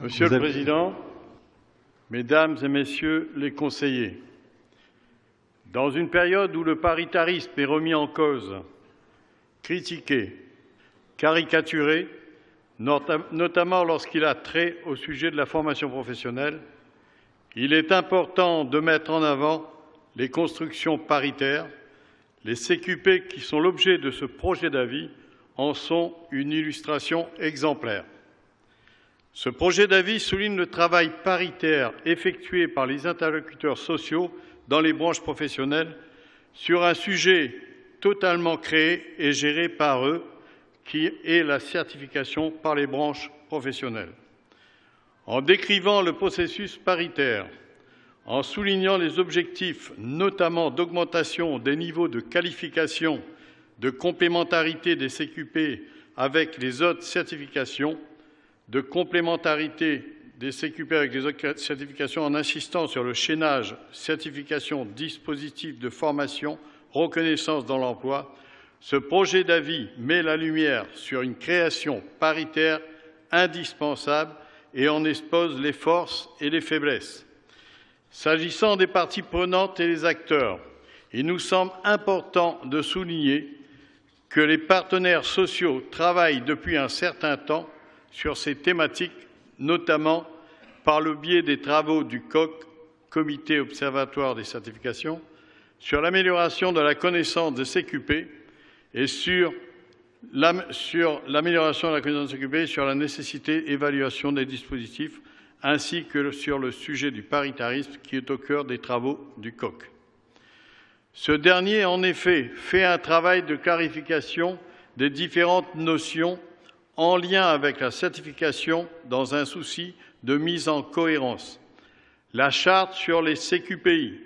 Monsieur le Président, Mesdames et Messieurs les conseillers, dans une période où le paritarisme est remis en cause, critiqué, caricaturé, notamment lorsqu'il a trait au sujet de la formation professionnelle, il est important de mettre en avant les constructions paritaires. Les CQP qui sont l'objet de ce projet d'avis en sont une illustration exemplaire. Ce projet d'avis souligne le travail paritaire effectué par les interlocuteurs sociaux dans les branches professionnelles sur un sujet totalement créé et géré par eux, qui est la certification par les branches professionnelles. En décrivant le processus paritaire, en soulignant les objectifs, notamment d'augmentation des niveaux de qualification, de complémentarité des CQP avec les autres certifications, de complémentarité des CQP avec les autres certifications en insistant sur le chaînage certification, dispositif de formation, reconnaissance dans l'emploi, ce projet d'avis met la lumière sur une création paritaire indispensable et en expose les forces et les faiblesses. S'agissant des parties prenantes et des acteurs, il nous semble important de souligner que les partenaires sociaux travaillent depuis un certain temps sur ces thématiques, notamment par le biais des travaux du COC, Comité observatoire des certifications, sur l'amélioration de la connaissance des CQP et sur l'amélioration de la connaissance des CQP, sur la nécessité d'évaluation des dispositifs, ainsi que sur le sujet du paritarisme qui est au cœur des travaux du COC. Ce dernier, en effet, fait un travail de clarification des différentes notions en lien avec la certification dans un souci de mise en cohérence. La charte sur les CQPI,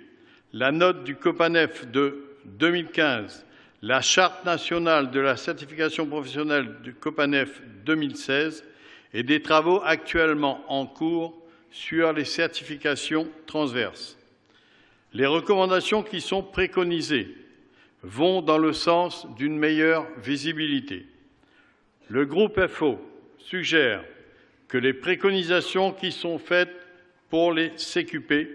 la note du COPANEF de 2015, la charte nationale de la certification professionnelle du COPANEF 2016 et des travaux actuellement en cours sur les certifications transverses. Les recommandations qui sont préconisées vont dans le sens d'une meilleure visibilité. Le groupe FO suggère que les préconisations qui sont faites pour les CQP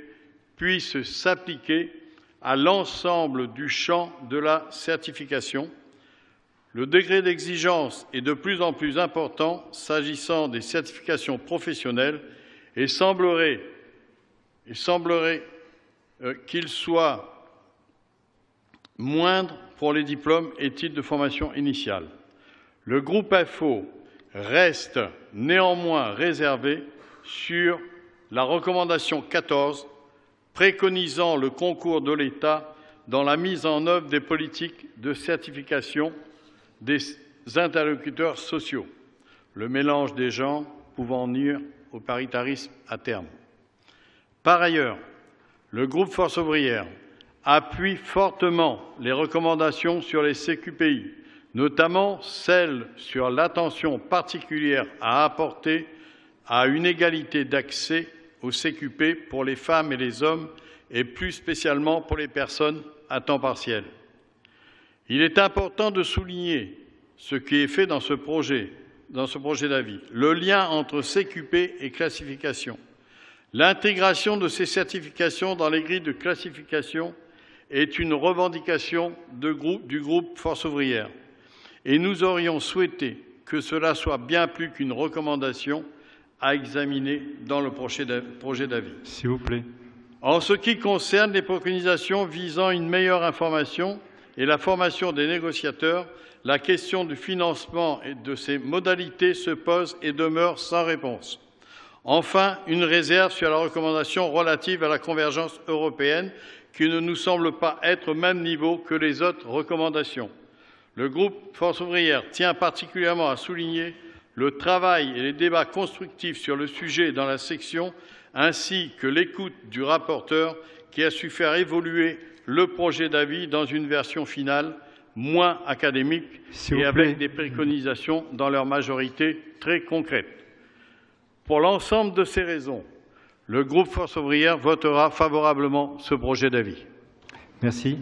puissent s'appliquer à l'ensemble du champ de la certification. Le degré d'exigence est de plus en plus important s'agissant des certifications professionnelles et semblerait qu'il soit moindre pour les diplômes et titres de formation initiale. Le groupe FO reste néanmoins réservé sur la recommandation 14 préconisant le concours de l'État dans la mise en œuvre des politiques de certification des interlocuteurs sociaux, le mélange des genres pouvant nuire au paritarisme à terme. Par ailleurs, le groupe Force ouvrière appuie fortement les recommandations sur les CQPI, notamment celles sur l'attention particulière à apporter à une égalité d'accès aux CQP pour les femmes et les hommes et plus spécialement pour les personnes à temps partiel. Il est important de souligner ce qui est fait dans ce projet d'avis, le lien entre CQP et classification. L'intégration de ces certifications dans les grilles de classification est une revendication du groupe Force ouvrière et nous aurions souhaité que cela soit bien plus qu'une recommandation à examiner dans le projet d'avis. S'il vous plaît. En ce qui concerne les préconisations visant une meilleure information et la formation des négociateurs, la question du financement et de ses modalités se pose et demeure sans réponse. Enfin, une réserve sur la recommandation relative à la convergence européenne qui ne nous semble pas être au même niveau que les autres recommandations. Le groupe Force ouvrière tient particulièrement à souligner le travail et les débats constructifs sur le sujet dans la section, ainsi que l'écoute du rapporteur qui a su faire évoluer le projet d'avis dans une version finale moins académique et avec des préconisations dans leur majorité très concrètes. Pour l'ensemble de ces raisons, le groupe Force ouvrière votera favorablement ce projet d'avis. Merci.